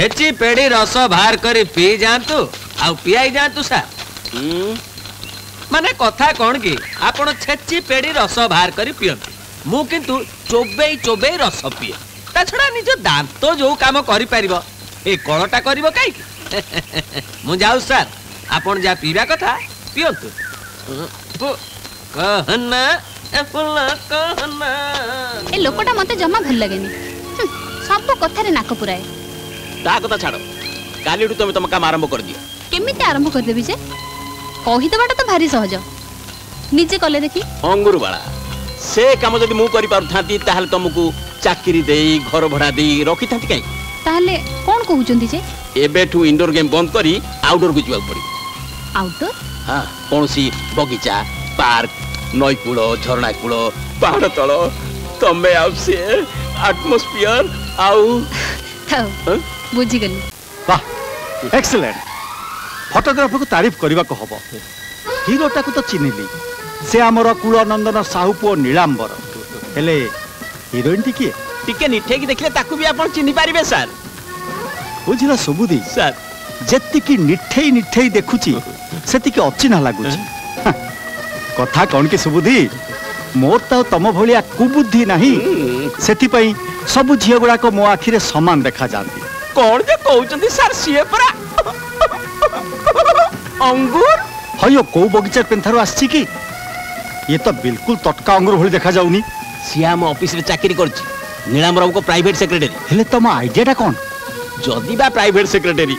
छेची पेड़ी रस बाहर करी पी जातु आउ पियाई जातु सार माने कथा कौन कि आपण छेची पेड़ी रस बाहर करी पियंतु मु किंतु चोबेई चोबेई रस पिए ता छड़ा निज दांत जो काम करि परिबो ए कळटा करिवो काई मु जाऊ सार आपण जा पीवा कथा पियंतु कहना एफला कहना ए लोकटा मते जमा भल लागेनी सब कथा रे नाक पुराए ता कथा छाड़ो कालीडू तुम तुम काम आरंभ कर दियो केमिति आरंभ कर देबी जे कहि दबाटा तो भारी सहज निजे कले देखी अंगुर बाला से काम जदि मु करि पारुथांती ताहले तुमको चाकरी देई घर भड़ा देई रखी थांती काई ताहले कोन कहउचंदी जे एबेठू इंडोर गेम बंद करी आउटडोर को जीवा पड़ी आउटडोर हां कोनसी बगीचा पार्क नई कूल झरना कूल पहाड़ तल तमे आउ से एटमॉस्फियर आउ बुझी गली वाह एक्सीलेंट फोटोग्राफर को तारीफ करबा को हबो हीरोटा को तो चिन्हली से हमर कुलनंदन साहू पो नीलांबर हेले हीरोइन टिके निठे की देखले ताकू भी आपण चिन्हि पारिबे सर बुझिला सुबुदी सर जेतिकी निठेई निठेई देखुची सेतिकी अचिना लागुची कथा कौन के सुबुदी मोर तो तम भलिया कुबुद्धि नहीं सेति पई सब झियो गुडा को मो आखिरे समान देखा जांती कौन जे कहउचंदी सर सीए परा अंगूर हयो को बगीचा पेंथारो आछि की ये तो बिल्कुल तटका अंगूर भली देखा जाउनी सियाम ऑफिस रे चाकरी करछि नीलांबर को प्राइवेट सेक्रेटरी हेले तम आइडियाटा कोन जदि बा प्राइवेट सेक्रेटरी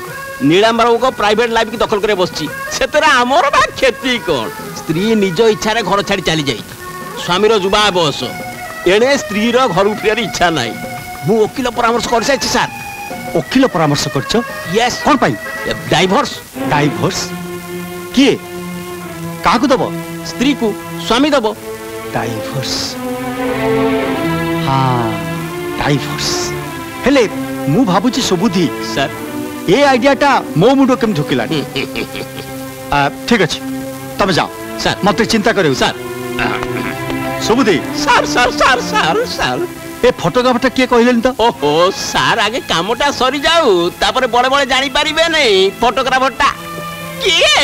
नीलांबर को प्राइवेट लाइफ की दखल करे बसछि सेतरा हमर बा खेती कोन स्त्री निज इच्छा रे घर छाड़ी चली जाई स्वामी रो जुबा बस एणे स्त्री रो घर उठियार इच्छा नाही मु वकील परामर्श कर साइछि सर वकील परामर्श करछो यस कोन पाई डाइवोर्स डाइवोर्स किए काकू दबो स्त्री को स्वामी दबो डाइवोर्स हां डाइवोर्स हेले मु भाबुची सुबुद्धि सर ए आइडियाटा मो मुंडो केम ढुकिला ठीक अछि तमे जाओ सर मते चिंता करियो sir Subuddhi sir sir sir sir sir ए फोटोग्राफर किए कहलेन तो ओहो सर आगे कामटा सरी जाऊ तापर बड़े बड़े जानी पारिबे नै फोटोग्राफरटा किए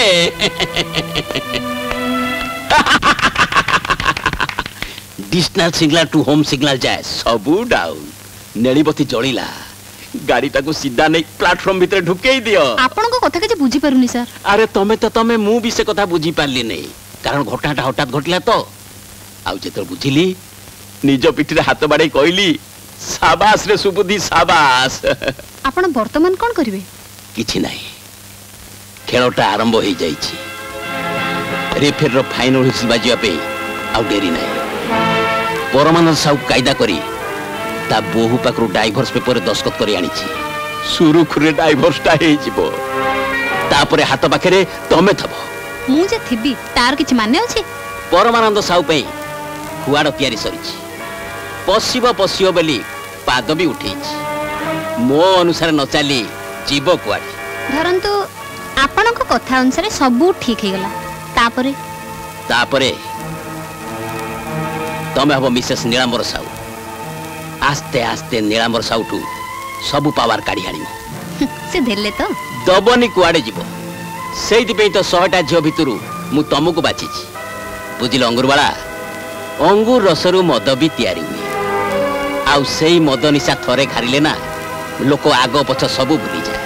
distance signal to home signal जाए सबू डाउन नेलीबती जळिला गाड़ी ताको सीधा नहीं प्लेटफॉर्म भीतर ढुकेई दियो आपन को कथा के बुझी पारुनी सर अरे तमे मु भी से कथा बुझी पारली नहीं कारण घटनाटा हठात घटला तो आउ जेतर बुझिली निज पिठरे हाथ बाडे कहली शाबाश रे सुबुद्धि शाबाश आपन वर्तमान कोन करिवे किछि नाही खेलटा आरंभ हो जाई छी रेफर रो फाइनल हिस्सा बाजिया पे आउ देरी नाही परमानंद साहू कायदा करी ता बहु पाखरु डाइवोर्स पेपर रे दस्खत करी आनी छी सुरुखुरे डाइवोर्स ता हे जिवो तापरे हाथ पाखरे तमे थबो मु जे थिबी तार किछ माने अछि परमानंद साहू पे खुआड़ तैयारी सरी पशिब पशिब बोली पाद भी उठे मो अनुसार न चली जीव कुआड़े धरंतु आपण को कथा अनुसार सब ठीक हे गला तापरे तापरे तमे हबो मिसेस नीलांबर साहू आस्ते आस्ते नीलांबर साहू सब पावर काढ़ी आनी से देले तो दबनी कुआड़े जीव सेइति पे तो 100टा झियो भितरु मु तमको बाची बुझिल अंगूर वाला अंगूर रसरु मद भी तैयारी हुए आउ सेई मद निशा थरे घारिले ना लोक आग पछ सब भूली जाए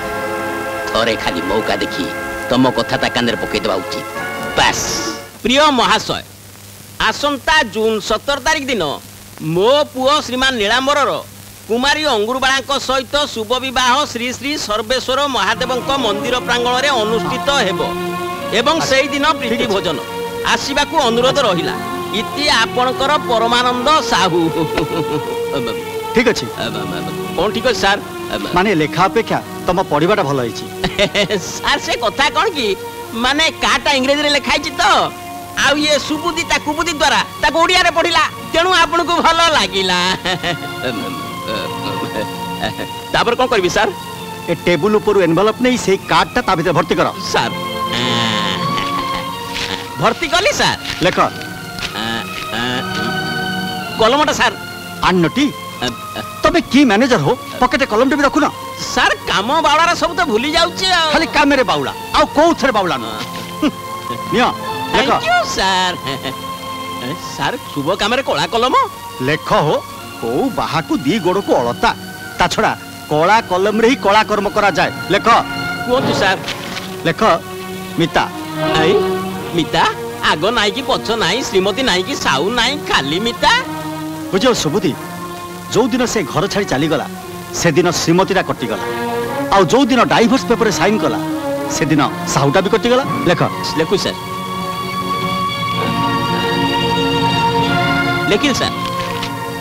थरे खाली मौका देखी तम कथा ता कांदरे पकई देबा उचित बस प्रिय महाशय आसंता जून 17 तारिख दिन मो पुओ श्रीमान नीलांबर कुमारी अंगुरबाला सहित शुभ विवाह श्री श्री सर्वेश्वर महादेव मंदिर प्रांगण में अनुष्ठित हेबो एवं सेई दिन प्रीति भोजन आसीबा को अनुरोध रहिला इति आपनकर परमानंद साहू ठीक अछि कौन ठीक अछि सर माने लेखा अपेक्षा तम पढिबाटा भलो होइछि सर से कथा कोन की माने काटा इंग्रेजी रे लिखाइ छि तो आ ये सुबुद्धि ता कुबुद्धि द्वारा ता ओडिया रे पढिला तेनु आपन को भलो लागिला तापर कोन करबी सर ए टेबल ऊपर एनवेलप नहीं से कार्ड ता भीतर भर्ती करो सर भर्ती कली सर लेख कलमटा सर आन्नटी तबे की मैनेजर हो पकेटे कलम भी रखु ना ସାର୍ କାମ ବାଉଳାରେ ସବୁ ତ ଭୁଲି ଯାଉଛି ଆଉ ଖାଲି କାମରେ ବାଉଳା ଆଉ କୋଉଥିରେ ବାଉଳା ନୁହଁ ନିଅ ଲେଖ ଥ୍ୟାଙ୍କ ୟୁ ସାର୍ ସାର୍ ଶୁଭ କାମରେ କଳା କଲମ ଲେଖ ହୋ କୋଉ ବାହାକୁ ଦି ଗୋଡକୁ ଅଳତା ତା ଛଡା କଳା କଲମରେ ହିଁ କଳା କର୍ମ କରାଯାଏ ଲେଖ କୁହନ୍ତୁ ସାର୍ ଲେଖ ମିତା ଏଇ ମିତା ଆଗ ନାଇଁ କି ପଛ ନାଇଁ ଶ୍ରୀମତୀ ନାଇଁ କି ସାଉ ନାଇଁ ଖାଲି ମିତା ବୁଝିବ ସୁବୁଧି ଯୋଉଦିନ ସେ ଘର ଛାଡି ଚାଲିଗଲା ସେଦିନ ଶ୍ରୀମତୀଟା କଟିଗଲା ଆଉ ଯୋଉଦିନ ଡାଇଭର୍ସ ପେପରରେ ସାଇନ୍ କଲା ସେଦିନ ସାହୁଟା ବି କଟିଗଲା ଲେଖ ଲେଖୁ ସାର୍ ଲେଖିଲି ସାର୍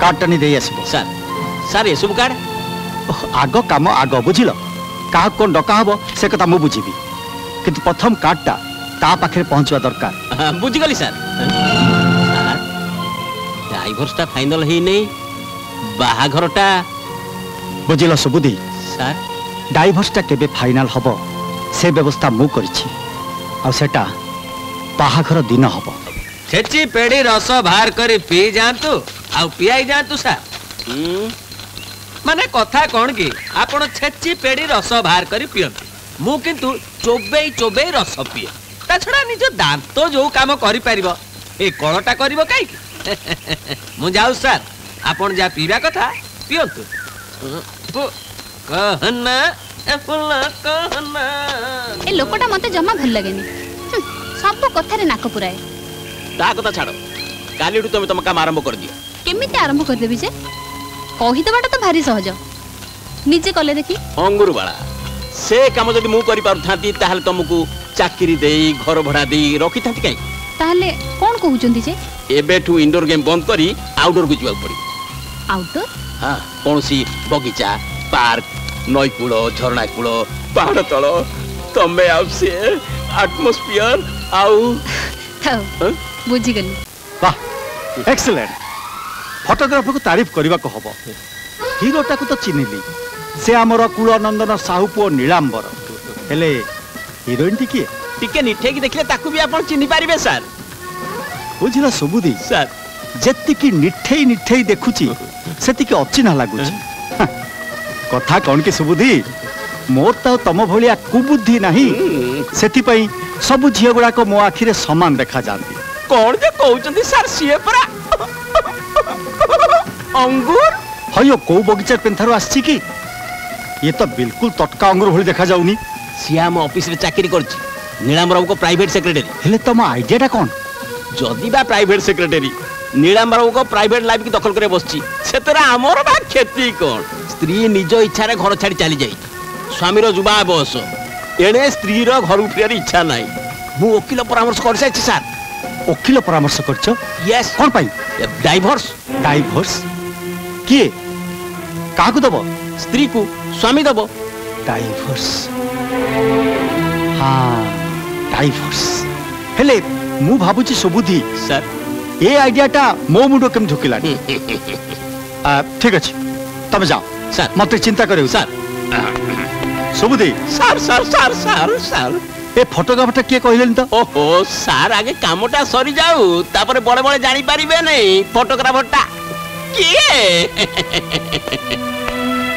କାର୍ଡଟା ନେଇ ଦେଇ ଆସିବ ସାର୍ ସାର୍ ଏସବୁ କାର୍ଡ ଆଗ କାମ ଆଗ ବୁଝିଲ କାହାକୁ କଣ ଡକା ହବ ସେ କଥା ମୁଁ ବୁଝିବି କିନ୍ତୁ ପ୍ରଥମ କାର୍ଡଟା ତା ପାଖରେ ପହଞ୍ଚିବା ଦରକାର ବୁଝିଗଲି ସାର୍ ସାର୍ ଡାଇଭର୍ସଟା ଫାଇନାଲ ହେଇନି ବାହାଘରଟା ବୁଝିଲ ସୁବୁଧି ସାର୍ ଡାଇଭର୍ସଟା କେବେ ଫାଇନାଲ ହବ ସେ ବ୍ୟବସ୍ଥା ମୁଁ କରିଛି ଆଉ ସେଟା ବାହାଘର ଦିନ ହବ ଛେଚି ପେଡ଼ି ରସ ବାହାର କରି ପିଇ ଯାଆନ୍ତୁ ଆଉ ପିଆଇ ଯାଆନ୍ତୁ ସାର୍ ମାନେ କଥା କଣ କି ଆପଣ ଛେଚି ପେଡ଼ି ରସ ବାହାର କରି ପିଅନ୍ତି ମୁଁ କିନ୍ତୁ ଚୋବେଇ ଚୋବେଇ ରସ ପିଏ ତା ଛଡା ନିଜ ଦାନ୍ତ ଯୋଉ କାମ କରିପାରିବ ଏ କଳଟା କରିବ କାହିଁକି ମୁଁ ଯାଉ ସାର୍ ଆପଣ ଯାହା ପିଇବା କଥା ପିଅନ୍ତୁ कहना ए फुला कहना ए लोकटा मते जमा भल लागेनी सब कथारे नाक पुराए ता कथा छाड़ो कालीडू तुम तुम काम आरंभ कर दियो केमिते आरंभ कर देबी जे कहि देबाटा तो भारी सहज निजे कले देखी अंगुर बाला से काम जदि मु करि पारुथांती ताहले तुमको चाकरी देई घर भड़ा देई रखी थांती काई ताहले कोन कहउचंदी जे एबेठू इंडोर गेम बंद करी आउटडोर को जिवा पड़ी आउटडोर हां कोनसी बगीचा पार्क नई कूल झरना कूल पहाड़ तल तमे आउ से एटमॉस्फियर आउ थाओ बुझी गली वाह एक्सीलेंट फोटोग्राफर को तारीफ करबा को हबो हीरोटा को तो चिन्हली से हमर कुलनंदन साहू पो नीलांबर हेले हीरोइन टिके टिके निठे की देखले ताकू भी आपण चिन्हि पारिबे सर बुझिला सुबुदी सर जेति की निठेई निठेई देखुची सेति की अचिना लागुची कथा कौन की सुबुद्धि मोर तो तम भलिया कुबुद्धि नहीं सेति पई सब झियो गुडा को मो आखिरे समान देखा जानती कौन जे कहउचंती सर सीए परा अंगूर हयो को बगीचा पेंथारो आछि की ये तो बिल्कुल तटका अंगूर भली देखा जाउनी सियाम ऑफिस रे चाकरी करछि नीलांबर को प्राइवेट सेक्रेटरी हेले तम आइडियाटा कोन जदि बा प्राइवेट सेक्रेटरी नीलांबर को प्राइवेट लाइफ की दखल करे बसछि सेतरा हमर बा खेती कोन स्त्री निज इच्छा रे घर छाड़ी चली जाई स्वामीर जुबा बयस एणे स्त्री रो घर उठियार इच्छा नाही मु वकील परामर्श कर साइछि सर वकील परामर्श करछो यस कोन पाई डाइवोर्स डाइवोर्स किए काकू दबो स्त्री को स्वामी दबो डाइवोर्स हां डाइवोर्स हेले मु भाबुची सुबुद्धि सर ए आइडियाटा मो मुंडो केम ढुकिला ठीक अछि तब जाओ सर मत चिंता करियो sir Subuddhi sir sir sir sir sir ए फोटोग्राफरटा के कहलेन तो ओहो सर आगे कामटा सरी जाऊ तापरे बड़े बड़े जानी पारिबे नहीं फोटोग्राफरटा किए